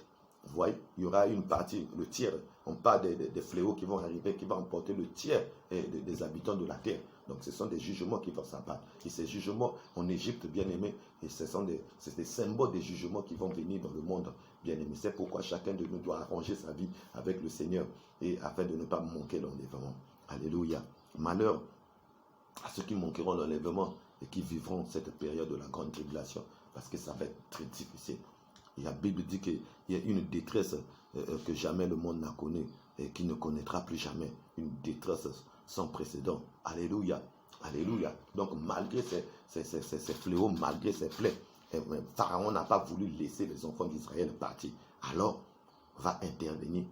Vous voyez, il y aura une partie, le tiers, on parle des fléaux qui vont arriver, qui vont emporter le tiers des habitants de la terre. Donc ce sont des jugements qui vont s'abattre. Et ces jugements en Égypte, bien aimé, et c'est des symboles des jugements qui vont venir dans le monde, bien aimé. C'est pourquoi chacun de nous doit arranger sa vie avec le Seigneur, et afin de ne pas manquer l'enlèvement. Alléluia. Malheur à ceux qui manqueront l'enlèvement et qui vivront cette période de la grande tribulation, parce que ça va être très difficile. Et la Bible dit qu'il y a une détresse que jamais le monde n'a connue et qui ne connaîtra plus jamais. Une détresse sans précédent. Alléluia. Alléluia. Donc malgré ces fléaux, malgré ces plaies, Pharaon n'a pas voulu laisser les enfants d'Israël partir. Alors va intervenir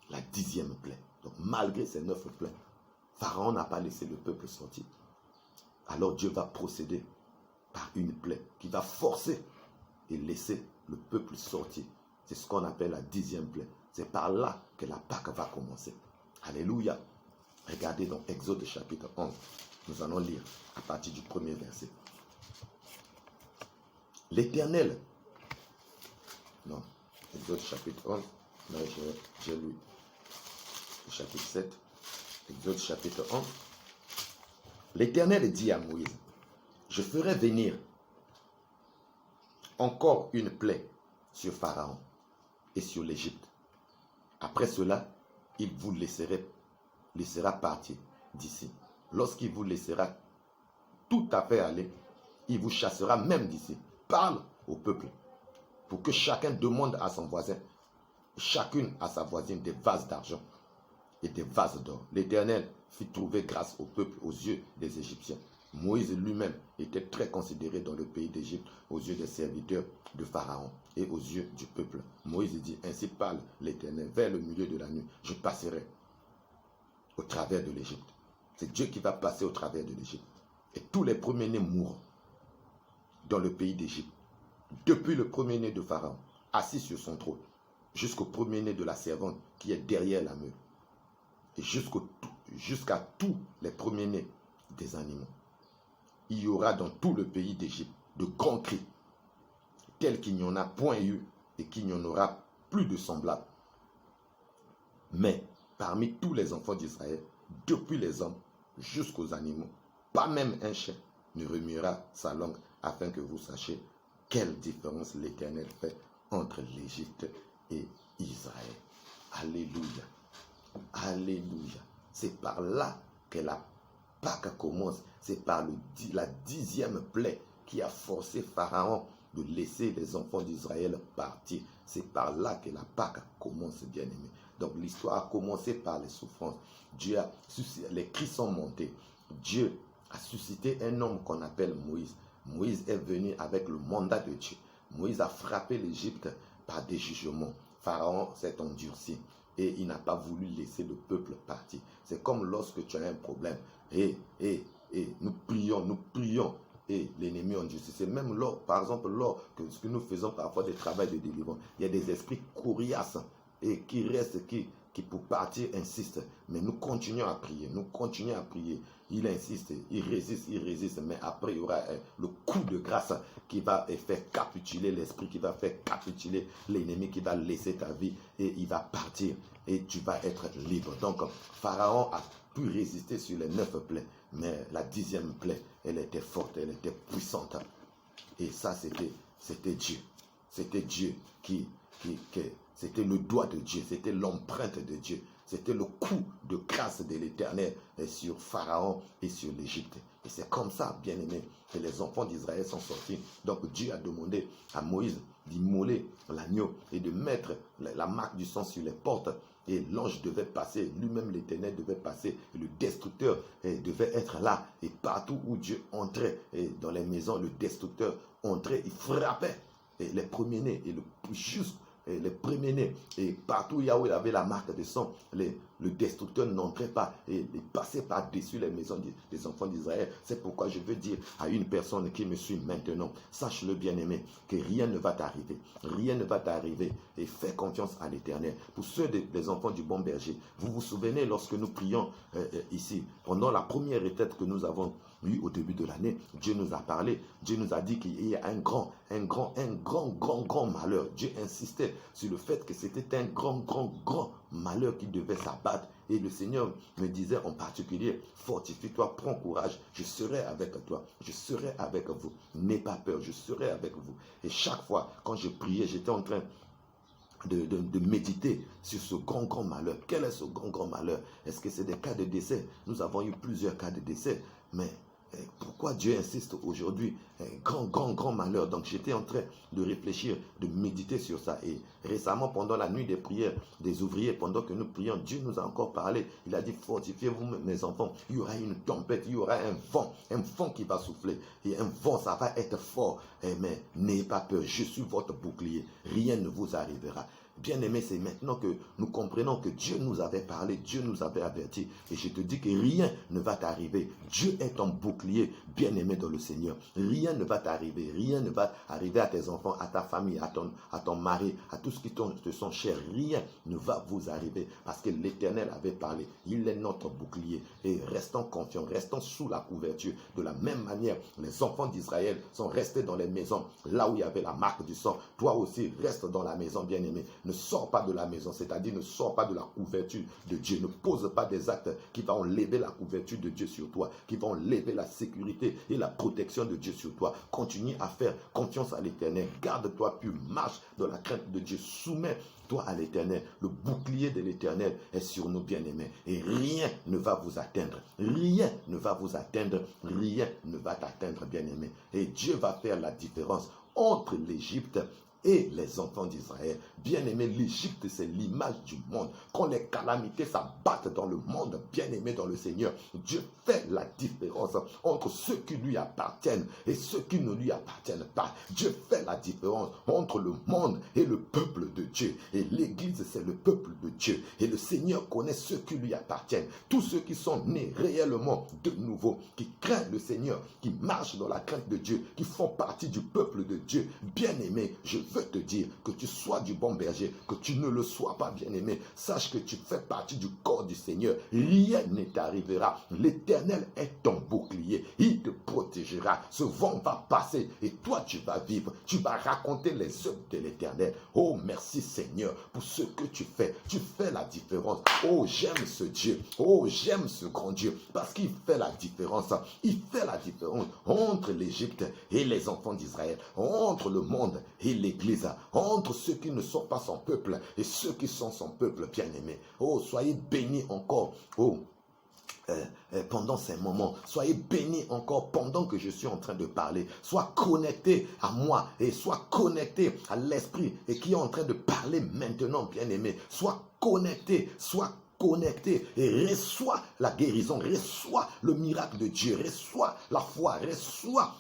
la 10e plaie. Donc malgré ces 9 plaies, Pharaon n'a pas laissé le peuple sortir. Alors Dieu va procéder par une plaie qui va forcer et laisser le peuple sortir. C'est ce qu'on appelle la 10e plaie. C'est par là que la Pâque va commencer. Alléluia. Regardez dans Exode chapitre 11. Nous allons lire à partir du premier verset. L'Éternel. Non, Exode chapitre 11. Là, j'ai lu le chapitre 7. Exode chapitre 11. L'Éternel dit à Moïse, je ferai venir encore une plaie sur Pharaon et sur l'Égypte. Après cela, il vous laissera partir d'ici. Lorsqu'il vous laissera tout à fait aller, il vous chassera même d'ici. Parle au peuple pour que chacun demande à son voisin, chacune à sa voisine des vases d'argent et des vases d'or. L'Éternel fit trouver grâce au peuple aux yeux des Égyptiens. Moïse lui-même était très considéré dans le pays d'Égypte aux yeux des serviteurs de Pharaon et aux yeux du peuple. Moïse dit, ainsi parle l'Éternel, vers le milieu de la nuit, je passerai au travers de l'Égypte. C'est Dieu qui va passer au travers de l'Égypte. Et tous les premiers-nés mourront dans le pays d'Égypte. Depuis le premier-né de Pharaon, assis sur son trône, jusqu'au premier-né de la servante qui est derrière la meule. Et jusqu'à tous les premiers-nés des animaux. Il y aura dans tout le pays d'Égypte de grands cris, tels qu'il n'y en a point eu et qu'il n'y en aura plus de semblables. Mais parmi tous les enfants d'Israël, depuis les hommes jusqu'aux animaux, pas même un chien ne remuera sa langue, afin que vous sachiez quelle différence l'Éternel fait entre l'Égypte et Israël. Alléluia. Alléluia. C'est par là que la Pâque commence. C'est par la 10e plaie qui a forcé Pharaon de laisser les enfants d'Israël partir. C'est par là que la Pâque commence, bien aimé. Donc l'histoire a commencé par les souffrances. Les cris sont montés. Dieu a suscité un homme qu'on appelle Moïse. Moïse est venu avec le mandat de Dieu. Moïse a frappé l'Égypte par des jugements. Pharaon s'est endurci et il n'a pas voulu laisser le peuple partir. C'est comme lorsque tu as un problème et nous prions et l'ennemi endurci. C'est même lors, par exemple, lors que nous faisons parfois des travaux de délivrance, il y a des esprits coriaces et qui restent, qui pour partir insistent. Mais nous continuons à prier, il insiste, il résiste, mais après il y aura le coup de grâce qui va faire capituler l'esprit, qui va faire capituler l'ennemi, qui va laisser ta vie et il va partir et tu vas être libre. Donc Pharaon a pu résister sur les 9 plaies, mais la 10e plaie, elle était forte, elle était puissante. Et ça, c'était Dieu. C'était Dieu c'était le doigt de Dieu, c'était l'empreinte de Dieu. C'était le coup de grâce de l'Éternel sur Pharaon et sur l'Égypte. Et c'est comme ça, bien aimé, que les enfants d'Israël sont sortis. Donc Dieu a demandé à Moïse d'immoler l'agneau et de mettre la marque du sang sur les portes. Et l'ange devait passer, lui-même l'Éternel devait passer, et le destructeur devait être là. Et partout où Dieu entrait, et dans les maisons, le destructeur entrait, il frappait et les premiers-nés, et le plus juste, et les premiers-nés, et partout où il y avait la marque de sang, le destructeur n'entrait pas, et il passait par-dessus les maisons des enfants d'Israël. C'est pourquoi je veux dire à une personne qui me suit maintenant, sache-le bien-aimé, que rien ne va t'arriver, rien ne va t'arriver, et fais confiance à l'Éternel. Pour ceux des enfants du bon berger, vous vous souvenez lorsque nous prions ici, pendant la première retraite que nous avons eue au début de l'année, Dieu nous a parlé, Dieu nous a dit qu'il y a un grand malheur. Dieu insistait sur le fait que c'était un grand malheur qui devait s'abattre. Et le Seigneur me disait en particulier, fortifie-toi, prends courage, je serai avec toi, je serai avec vous. N'aie pas peur, je serai avec vous. Et chaque fois, quand je priais, j'étais en train de méditer sur ce grand malheur. Quel est ce grand malheur? Est-ce que c'est des cas de décès? Nous avons eu plusieurs cas de décès, mais pourquoi Dieu insiste aujourd'hui? Grand malheur. Donc j'étais en train de réfléchir, de méditer sur ça. Et récemment, pendant la nuit des prières des ouvriers, pendant que nous prions, Dieu nous a encore parlé. Il a dit, fortifiez-vous mes enfants. Il y aura une tempête, il y aura un vent qui va souffler. Et un vent, ça va être fort. Mais n'ayez pas peur, je suis votre bouclier. Rien ne vous arrivera. Bien-aimé, c'est maintenant que nous comprenons que Dieu nous avait parlé, Dieu nous avait averti. Et je te dis que rien ne va t'arriver. Dieu est ton bouclier, bien-aimé dans le Seigneur. Rien ne va t'arriver. Rien ne va arriver à tes enfants, à ta famille, à ton mari, à tout ce qui te sont chers. Rien ne va vous arriver parce que l'Éternel avait parlé. Il est notre bouclier. Et restons confiants, restons sous la couverture. De la même manière, les enfants d'Israël sont restés dans les maisons, là où il y avait la marque du sang. Toi aussi, reste dans la maison, bien-aimé. Ne sors pas de la maison, c'est-à-dire ne sors pas de la couverture de Dieu. Ne pose pas des actes qui vont lever la couverture de Dieu sur toi, qui vont lever la sécurité et la protection de Dieu sur toi. Continue à faire confiance à l'Éternel. Garde-toi pur, marche dans la crainte de Dieu. Soumets-toi à l'Éternel. Le bouclier de l'Éternel est sur nous, bien-aimés. Et rien ne va vous atteindre. Rien ne va vous atteindre. Rien ne va t'atteindre, bien-aimé. Et Dieu va faire la différence entre l'Égypte et les enfants d'Israël. Bien-aimé, l'Égypte, c'est l'image du monde. Quand les calamités s'abattent dans le monde, bien-aimé dans le Seigneur, Dieu fait la différence entre ceux qui lui appartiennent et ceux qui ne lui appartiennent pas. Dieu fait la différence entre le monde et le peuple de Dieu. Et l'Église, c'est le peuple de Dieu. Et le Seigneur connaît ceux qui lui appartiennent. Tous ceux qui sont nés réellement de nouveau, qui craignent le Seigneur, qui marchent dans la crainte de Dieu, qui font partie du peuple de Dieu. Bien-aimé, je veux te dire que tu sois du bon berger, que tu ne le sois pas, bien-aimé. Sache que tu fais partie du corps du Seigneur. Rien ne t'arrivera. L'Éternel est ton bouclier. Il te protégera. Ce vent va passer et toi tu vas vivre. Tu vas raconter les œuvres de l'Éternel. Oh, merci Seigneur pour ce que tu fais. Tu fais la différence. Oh, j'aime ce Dieu. Oh, j'aime ce grand Dieu parce qu'il fait la différence. Il fait la différence entre l'Égypte et les enfants d'Israël, entre le monde et l'Église, entre ceux qui ne sont pas son peuple et ceux qui sont son peuple, bien-aimé. Oh, soyez bénis encore. Oh, pendant ces moments, soyez bénis encore pendant que je suis en train de parler. Sois connecté à moi et sois connecté à l'Esprit et qui est en train de parler maintenant, bien-aimé. Sois connecté et reçois la guérison, reçois le miracle de Dieu, reçois la foi, reçois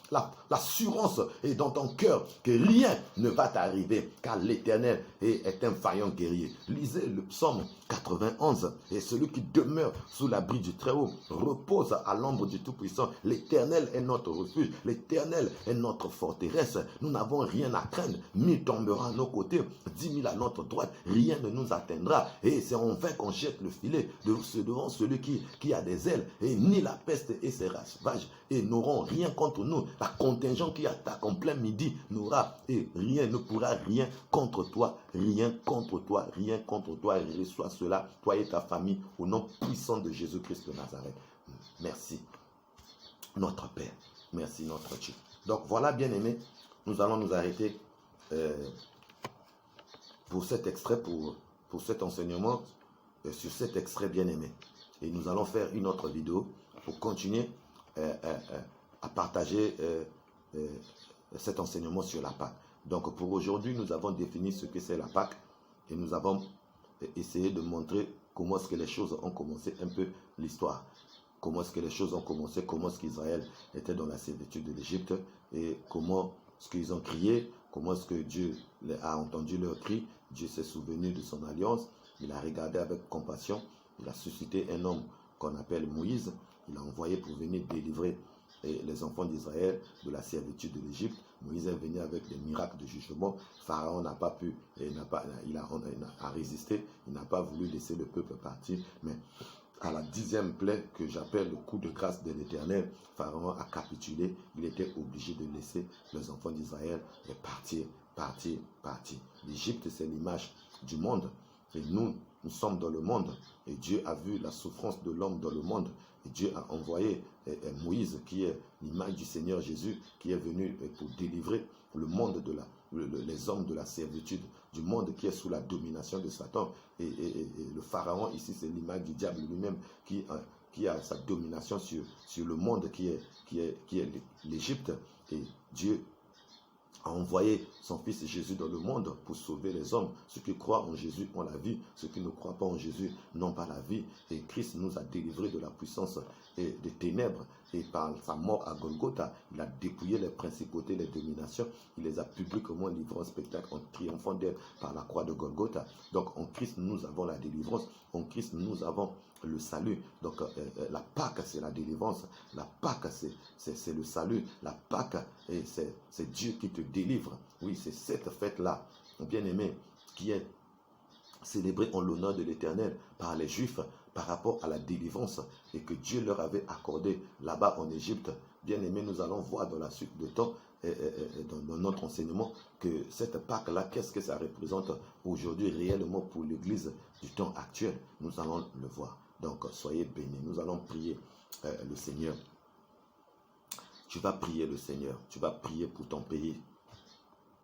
l'assurance et dans ton cœur que rien ne va t'arriver car l'Éternel est un vaillant guerrier. Lisez le psaume 91 et celui qui demeure sous l'abri du Très-Haut repose à l'ombre du Tout-Puissant. L'Éternel est notre refuge, l'Éternel est notre forteresse. Nous n'avons rien à craindre, 1000 tombera à nos côtés, 10 000 à notre droite, rien ne nous atteindra. Et c'est en vain qu'on jette le filet devant celui qui a des ailes, et ni la peste et ses ravages et n'auront rien contre nous. La contingent qui attaque en plein midi n'aura et rien ne pourra rien contre toi, rien contre toi, rien contre toi. Et reçois cela, toi et ta famille, au nom puissant de Jésus-Christ de Nazareth. Merci, notre Père. Merci, notre Dieu. Donc voilà, bien-aimés, nous allons nous arrêter pour cet extrait, pour cet enseignement, sur cet extrait bien-aimé. Et nous allons faire une autre vidéo pour continuer à partager cet enseignement sur la Pâque. Donc pour aujourd'hui, nous avons défini ce que c'est la Pâque et nous avons essayé de montrer comment est-ce que les choses ont commencé, un peu l'histoire. Comment est-ce que les choses ont commencé, comment est-ce qu'Israël était dans la servitude de l'Égypte et comment est-ce qu'ils ont crié, comment est-ce que Dieu a entendu leur cri, Dieu s'est souvenu de son alliance, il a regardé avec compassion, il a suscité un homme qu'on appelle Moïse, il a envoyé pour venir délivrer les enfants d'Israël de la servitude de l'Égypte. Moïse est venu avec des miracles de jugement. Pharaon n'a pas pu, il a résisté, il n'a pas voulu laisser le peuple partir, mais à la 10e plaie que j'appelle le coup de grâce de l'Éternel, Pharaon a capitulé, il était obligé de laisser les enfants d'Israël partir. L'Égypte, c'est l'image du monde. Et nous sommes dans le monde. Et Dieu a vu la souffrance de l'homme dans le monde. Et Dieu a envoyé Moïse, qui est l'image du Seigneur Jésus, qui est venu pour délivrer le monde les hommes de la servitude, du monde qui est sous la domination de Satan. Et le Pharaon, ici, c'est l'image du diable lui-même qui a sa domination sur le monde qui est l'Égypte. Et Dieu a envoyé son Fils Jésus dans le monde pour sauver les hommes. Ceux qui croient en Jésus ont la vie. Ceux qui ne croient pas en Jésus n'ont pas la vie. Et Christ nous a délivrés de la puissance et des ténèbres. Et par sa mort à Golgotha, il a dépouillé les principautés, les dominations. Il les a publiquement livrés en spectacle en triomphant d'elles par la croix de Golgotha. Donc en Christ, nous avons la délivrance. En Christ, nous avons le salut. Donc la Pâque, c'est la délivrance. La Pâque, c'est le salut. La Pâque, c'est Dieu qui te délivre. Oui, c'est cette fête-là, bien-aimé, qui est célébrée en l'honneur de l'Éternel par les Juifs par rapport à la délivrance et que Dieu leur avait accordé là-bas en Égypte. Bien-aimé, nous allons voir dans la suite de temps, dans notre enseignement, que cette Pâque-là, qu'est-ce que ça représente aujourd'hui réellement pour l'Église du temps actuel. Nous allons le voir. Donc, soyez bénis. Nous allons prier le Seigneur. Tu vas prier le Seigneur. Tu vas prier pour ton pays.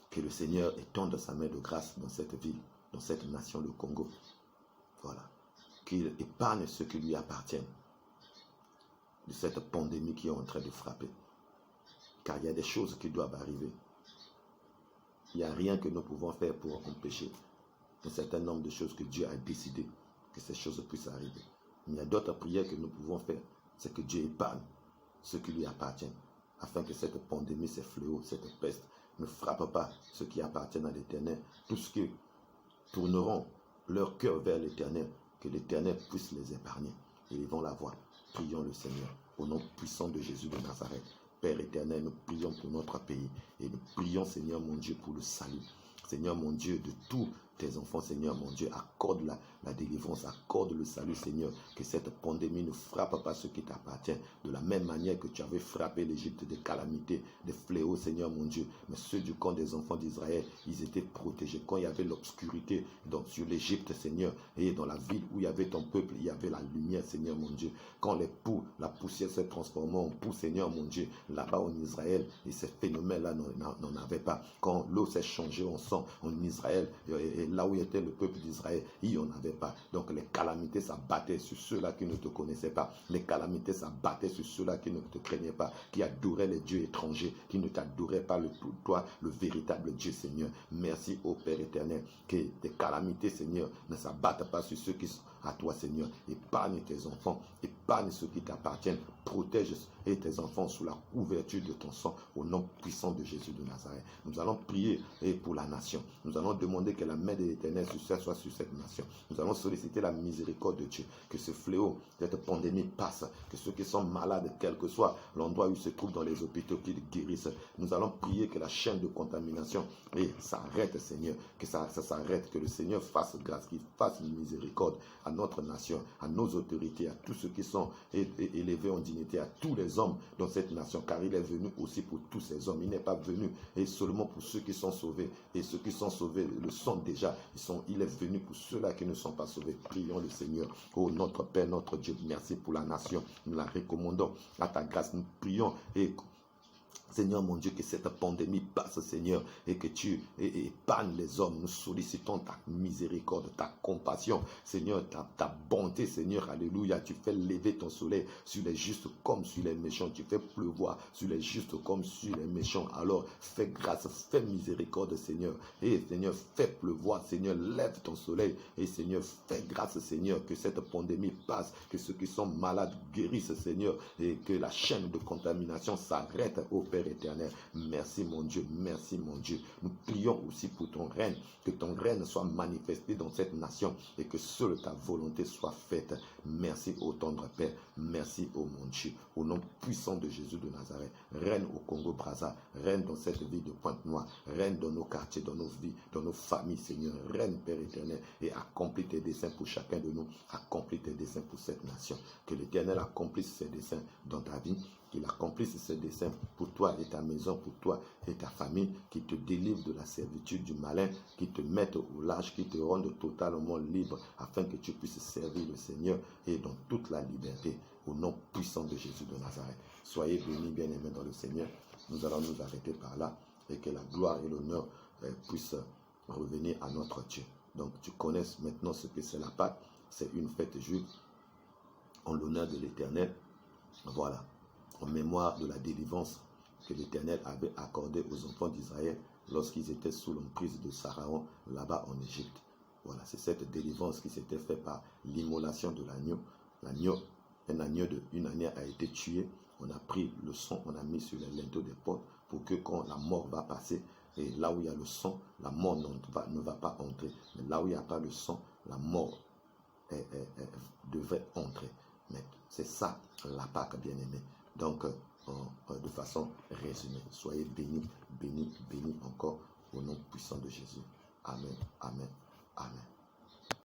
Que le Seigneur étende sa main de grâce dans cette ville, dans cette nation, le Congo. Voilà. Qu'il épargne ce qui lui appartient de cette pandémie qui est en train de frapper. Car il y a des choses qui doivent arriver. Il n'y a rien que nous pouvons faire pour empêcher un certain nombre de choses que Dieu a décidé que ces choses puissent arriver. Il y a d'autres prières que nous pouvons faire. C'est que Dieu épargne ce qui lui appartient, afin que cette pandémie, ces fléaux, cette peste ne frappe pas ceux qui appartiennent à l'Éternel. Tous ceux qui tourneront leur cœur vers l'Éternel, que l'Éternel puisse les épargner. Et ils vont la voir. Prions le Seigneur, au nom puissant de Jésus de Nazareth. Père éternel, nous prions pour notre pays. Et nous prions, Seigneur mon Dieu, pour le salut. Seigneur mon Dieu, de tous tes enfants, Seigneur mon Dieu, accorde la délivrance, accorde le salut, Seigneur, que cette pandémie ne frappe pas ce qui t'appartient, de la même manière que tu avais frappé l'Égypte des calamités, des fléaux, Seigneur mon Dieu, mais ceux du camp des enfants d'Israël, ils étaient protégés. Quand il y avait l'obscurité sur l'Égypte, Seigneur, et dans la ville où il y avait ton peuple, il y avait la lumière, Seigneur mon Dieu. Quand la poussière s'est transformée en poux, Seigneur mon Dieu, là-bas en Israël, et ces phénomènes-là n'en avaient pas. Quand l'eau s'est changée en sang en Israël, et là où était le peuple d'Israël, il n'y en avait pas. Donc les calamités s'abattaient sur ceux-là qui ne te connaissaient pas. Les calamités s'abattaient sur ceux-là qui ne te craignaient pas, qui adoraient les dieux étrangers, qui ne t'adoraient pas toi, le véritable Dieu, Seigneur. Merci au Père éternel, que tes calamités, Seigneur, ne s'abattent pas sur ceux qui sont à toi, Seigneur. Épargne tes enfants, épargne ceux qui t'appartiennent, protège et tes enfants sous la couverture de ton sang, au nom puissant de Jésus de Nazareth. Nous allons prier pour la nation. Nous allons demander que la main de l'Éternel soit sur cette nation. Nous allons solliciter la miséricorde de Dieu, que ce fléau, cette pandémie passe, que ceux qui sont malades, quel que soit l'endroit où ils se trouvent dans les hôpitaux, qu'ils guérissent. Nous allons prier que la chaîne de contamination s'arrête, Seigneur, que ça s'arrête, que le Seigneur fasse grâce, qu'il fasse miséricorde à à notre nation, à nos autorités, à tous ceux qui sont élevés en dignité, à tous les hommes dans cette nation, car il est venu aussi pour tous ces hommes. Il n'est pas venu et seulement pour ceux qui sont sauvés. Et ceux qui sont sauvés le sont déjà. Il est venu pour ceux-là qui ne sont pas sauvés. Prions le Seigneur. Oh notre Père, notre Dieu, merci pour la nation. Nous la recommandons à ta grâce. Nous prions et Seigneur mon Dieu, que cette pandémie passe, Seigneur, et que tu épargnes les hommes. Nous sollicitons ta miséricorde, ta compassion, Seigneur, ta bonté, Seigneur, alléluia. Tu fais lever ton soleil sur les justes comme sur les méchants. Tu fais pleuvoir sur les justes comme sur les méchants. Alors, fais grâce, fais miséricorde, Seigneur. Et Seigneur, fais pleuvoir, Seigneur, lève ton soleil. Et Seigneur, fais grâce, Seigneur, que cette pandémie passe, que ceux qui sont malades guérissent, Seigneur, et que la chaîne de contamination s'arrête au Père éternel. Merci mon Dieu, merci mon Dieu. Nous prions aussi pour ton règne, que ton règne soit manifesté dans cette nation et que seule ta volonté soit faite. Merci ô tendre Père, merci ô mon Dieu, au nom puissant de Jésus de Nazareth. Règne au Congo-Brazza, règne dans cette ville de Pointe-Noire, règne dans nos quartiers, dans nos vies, dans nos familles, Seigneur. Règne Père éternel et accomplis tes desseins pour chacun de nous, accomplis tes desseins pour cette nation. Que l'Éternel accomplisse ses desseins dans ta vie, qu'il accomplisse ses desseins pour toi et ta maison, pour toi et ta famille, qu'il te délivre de la servitude du malin, qu'il te mette au large, qu'il te rende totalement libre, afin que tu puisses servir le Seigneur et dans toute la liberté, au nom puissant de Jésus de Nazareth. Soyez bénis, bien-aimés dans le Seigneur. Nous allons nous arrêter par là et que la gloire et l'honneur puissent revenir à notre Dieu. Donc tu connais maintenant ce que c'est la Pâque. C'est une fête juive en l'honneur de l'Éternel. Voilà, en mémoire de la délivrance que l'Éternel avait accordée aux enfants d'Israël lorsqu'ils étaient sous l'emprise de Pharaon là-bas en Égypte. Voilà, c'est cette délivrance qui s'était faite par l'immolation de l'agneau. Un agneau d'une année a été tué. On a pris le sang, on a mis sur les linteaux des portes pour que quand la mort va passer, et là où il y a le sang, la mort ne va pas entrer. Mais là où il n'y a pas le sang, la mort devrait entrer. Mais c'est ça la Pâque, bien-aimé. Donc, de façon résumée, soyez bénis, bénis, bénis encore au nom puissant de Jésus. Amen, amen, amen.